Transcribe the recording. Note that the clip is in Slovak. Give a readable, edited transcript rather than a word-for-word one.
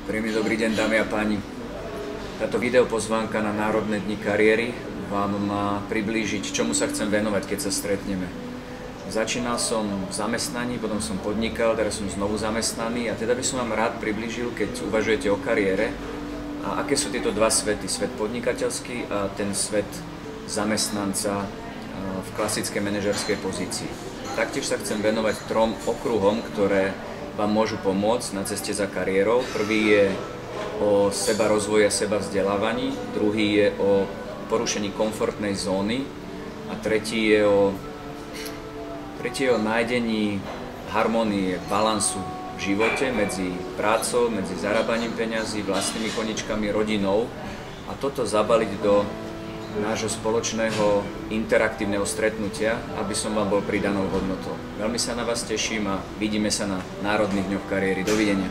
Príjemný dobrý deň, dámy a páni. Táto videopozvánka na Národné dni kariéry vám má priblížiť, čomu sa chcem venovať, keď sa stretneme. Začínal som v zamestnaní, potom som podnikal, teraz som znovu zamestnaný a teda by som vám rád priblížil, keď uvažujete o kariére, a aké sú tieto dva svety, svet podnikateľský a ten svet zamestnanca v klasickej manažerskej pozícii. Taktiež sa chcem venovať 3 okruhom, ktoré vám môžu pomôcť na ceste za kariérou. Prvý je o seba rozvoji a seba vzdelávaní, druhý je o porušení komfortnej zóny a tretí je o nájdení harmónie, balansu v živote medzi prácou, medzi zarábaním peňazí, vlastnými koničkami, rodinou a toto zabaliť do nášho spoločného interaktívneho stretnutia, aby som vám bol pridanou hodnotou. Veľmi sa na vás teším a vidíme sa na Národných dňoch kariéry. Dovidenia.